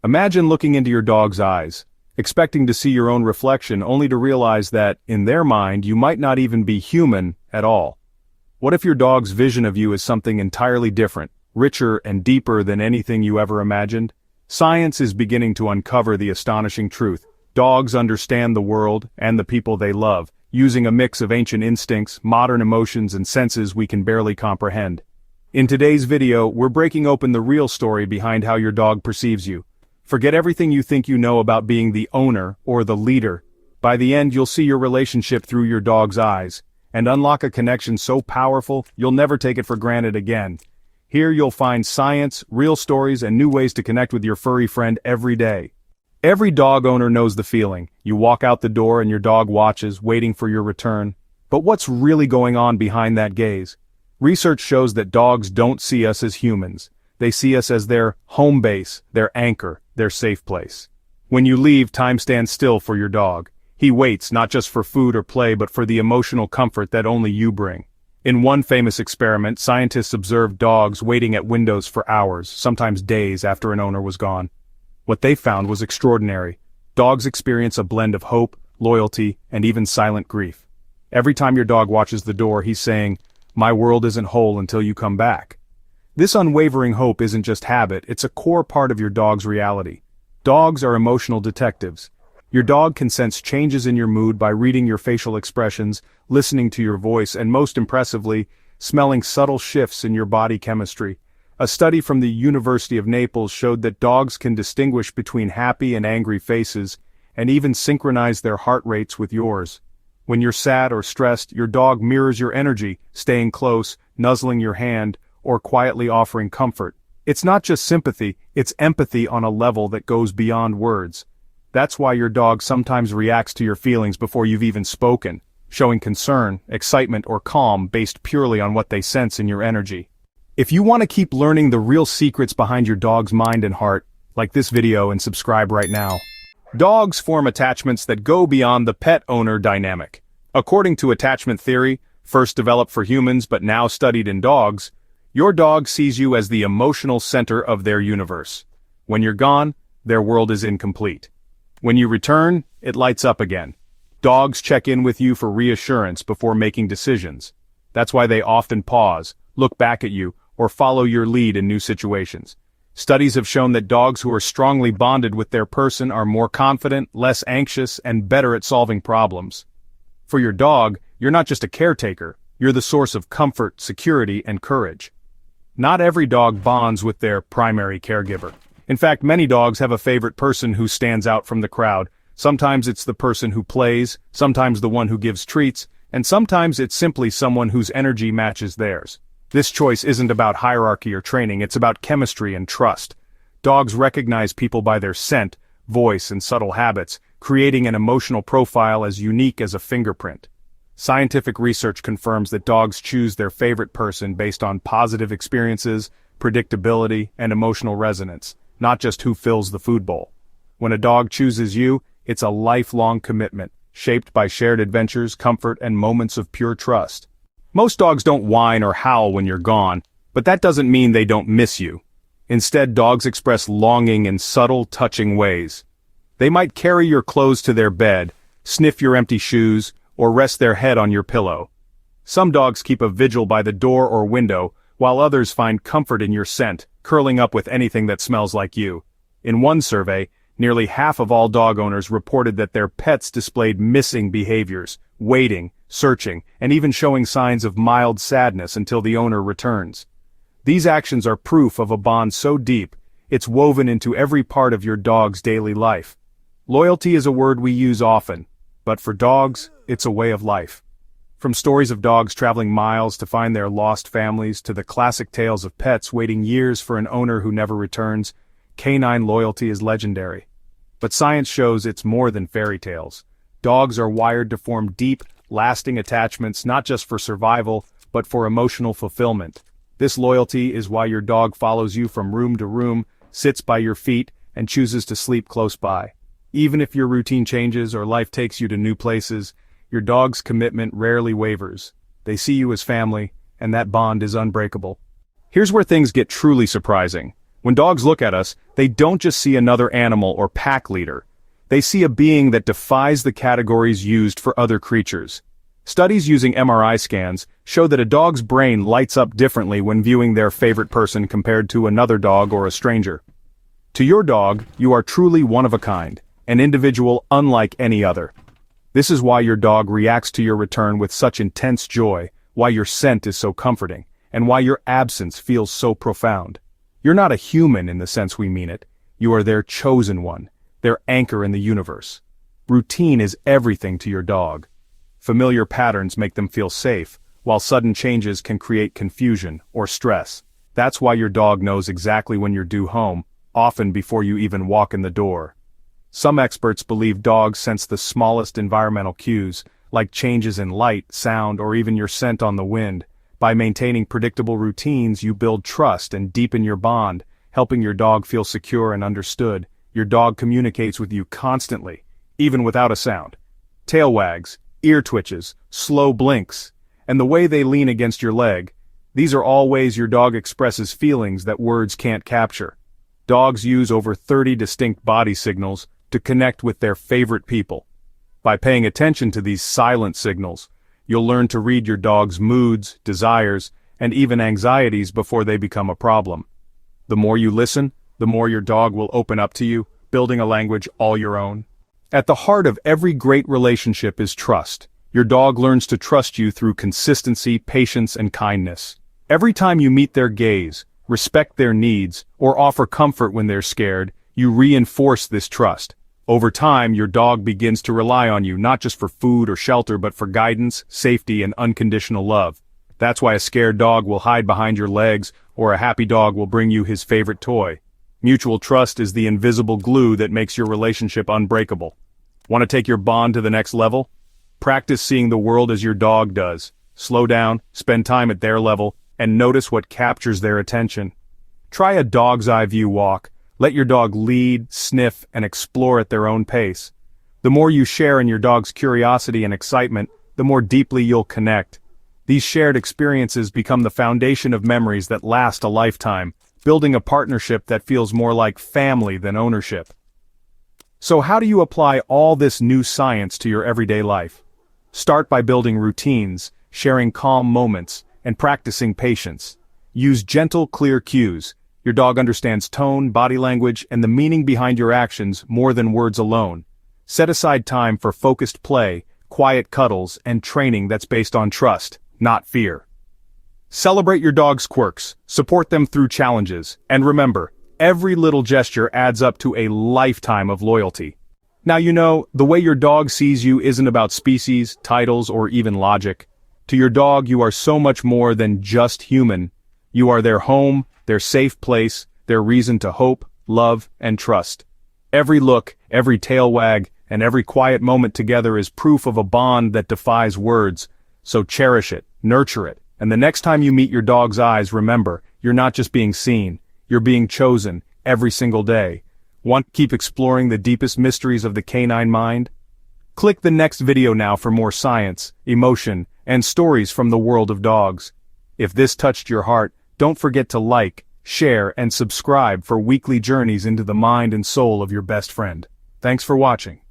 Imagine looking into your dog's eyes, expecting to see your own reflection only to realize that, in their mind, you might not even be human at all. What if your dog's vision of you is something entirely different, richer and deeper than anything you ever imagined? Science is beginning to uncover the astonishing truth. Dogs understand the world and the people they love, using a mix of ancient instincts, modern emotions, and senses we can barely comprehend. In today's video, we're breaking open the real story behind how your dog perceives you. Forget everything you think you know about being the owner or the leader. By the end, you'll see your relationship through your dog's eyes, and unlock a connection so powerful, you'll never take it for granted again. Here you'll find science, real stories, and new ways to connect with your furry friend every day. Every dog owner knows the feeling. You walk out the door and your dog watches, waiting for your return. But what's really going on behind that gaze? Research shows that dogs don't see us as humans. They see us as their home base, their anchor, their safe place. When you leave, time stands still for your dog. He waits not just for food or play but for the emotional comfort that only you bring. In one famous experiment, scientists observed dogs waiting at windows for hours, sometimes days after an owner was gone. What they found was extraordinary. Dogs experience a blend of hope, loyalty, and even silent grief. Every time your dog watches the door, he's saying, "My world isn't whole until you come back." This unwavering hope isn't just habit, it's a core part of your dog's reality. Dogs are emotional detectives. Your dog can sense changes in your mood by reading your facial expressions, listening to your voice, and most impressively, smelling subtle shifts in your body chemistry. A study from the University of Naples showed that dogs can distinguish between happy and angry faces, and even synchronize their heart rates with yours. When you're sad or stressed, your dog mirrors your energy, staying close, nuzzling your hand, or quietly offering comfort. It's not just sympathy, it's empathy on a level that goes beyond words. That's why your dog sometimes reacts to your feelings before you've even spoken, showing concern, excitement, or calm based purely on what they sense in your energy. If you want to keep learning the real secrets behind your dog's mind and heart, like this video and subscribe right now. Dogs form attachments that go beyond the pet-owner dynamic. According to attachment theory, first developed for humans but now studied in dogs, your dog sees you as the emotional center of their universe. When you're gone, their world is incomplete. When you return, it lights up again. Dogs check in with you for reassurance before making decisions. That's why they often pause, look back at you, or follow your lead in new situations. Studies have shown that dogs who are strongly bonded with their person are more confident, less anxious, and better at solving problems. For your dog, you're not just a caretaker, you're the source of comfort, security, and courage. Not every dog bonds with their primary caregiver. In fact, many dogs have a favorite person who stands out from the crowd. Sometimes it's the person who plays, sometimes the one who gives treats, and sometimes it's simply someone whose energy matches theirs. This choice isn't about hierarchy or training, it's about chemistry and trust. Dogs recognize people by their scent, voice, and subtle habits, creating an emotional profile as unique as a fingerprint. Scientific research confirms that dogs choose their favorite person based on positive experiences, predictability, and emotional resonance, not just who fills the food bowl. When a dog chooses you, it's a lifelong commitment, shaped by shared adventures, comfort, and moments of pure trust. Most dogs don't whine or howl when you're gone, but that doesn't mean they don't miss you. Instead, dogs express longing in subtle, touching ways. They might carry your clothes to their bed, sniff your empty shoes, or rest their head on your pillow. Some dogs keep a vigil by the door or window, while others find comfort in your scent, curling up with anything that smells like you. In one survey, nearly half of all dog owners reported that their pets displayed missing behaviors, waiting, searching, and even showing signs of mild sadness until the owner returns. These actions are proof of a bond so deep, it's woven into every part of your dog's daily life. Loyalty is a word we use often, but for dogs, it's a way of life. From stories of dogs traveling miles to find their lost families to the classic tales of pets waiting years for an owner who never returns, canine loyalty is legendary. But science shows it's more than fairy tales. Dogs are wired to form deep, lasting attachments not just for survival, but for emotional fulfillment. This loyalty is why your dog follows you from room to room, sits by your feet, and chooses to sleep close by. Even if your routine changes or life takes you to new places, your dog's commitment rarely wavers. They see you as family, and that bond is unbreakable. Here's where things get truly surprising. When dogs look at us, they don't just see another animal or pack leader. They see a being that defies the categories used for other creatures. Studies using MRI scans show that a dog's brain lights up differently when viewing their favorite person compared to another dog or a stranger. To your dog, you are truly one of a kind, an individual unlike any other. This is why your dog reacts to your return with such intense joy, why your scent is so comforting, and why your absence feels so profound. You're not a human in the sense we mean it. You are their chosen one, their anchor in the universe. Routine is everything to your dog. Familiar patterns make them feel safe, while sudden changes can create confusion or stress. That's why your dog knows exactly when you're due home, often before you even walk in the door. Some experts believe dogs sense the smallest environmental cues, like changes in light, sound, or even your scent on the wind. By maintaining predictable routines, you build trust and deepen your bond, helping your dog feel secure and understood. Your dog communicates with you constantly, even without a sound. Tail wags, ear twitches, slow blinks, and the way they lean against your leg. These are all ways your dog expresses feelings that words can't capture. Dogs use over 30 distinct body signals to connect with their favorite people. By paying attention to these silent signals, you'll learn to read your dog's moods, desires, and even anxieties before they become a problem. The more you listen, the more your dog will open up to you, building a language all your own. At the heart of every great relationship is trust. Your dog learns to trust you through consistency, patience, and kindness. Every time you meet their gaze, respect their needs, or offer comfort when they're scared, you reinforce this trust. Over time, your dog begins to rely on you not just for food or shelter but for guidance, safety, and unconditional love. That's why a scared dog will hide behind your legs, or a happy dog will bring you his favorite toy. Mutual trust is the invisible glue that makes your relationship unbreakable. Want to take your bond to the next level? Practice seeing the world as your dog does. Slow down, spend time at their level, and notice what captures their attention. Try a dog's eye view walk. Let your dog lead, sniff, and explore at their own pace. The more you share in your dog's curiosity and excitement, the more deeply you'll connect. These shared experiences become the foundation of memories that last a lifetime, building a partnership that feels more like family than ownership. So how do you apply all this new science to your everyday life? Start by building routines, sharing calm moments, and practicing patience. Use gentle, clear cues. Your dog understands tone, body language, and the meaning behind your actions more than words alone. Set aside time for focused play, quiet cuddles, and training that's based on trust, not fear. Celebrate your dog's quirks, support them through challenges, and remember, every little gesture adds up to a lifetime of loyalty. Now you know, the way your dog sees you isn't about species, titles, or even logic. To your dog, you are so much more than just human. You are their home, their safe place, their reason to hope, love, and trust. Every look, every tail wag, and every quiet moment together is proof of a bond that defies words. So cherish it, nurture it, and the next time you meet your dog's eyes, remember, you're not just being seen, you're being chosen, every single day. Want to keep exploring the deepest mysteries of the canine mind? Click the next video now for more science, emotion, and stories from the world of dogs. If this touched your heart, don't forget to like, share, and subscribe for weekly journeys into the mind and soul of your best friend. Thanks for watching.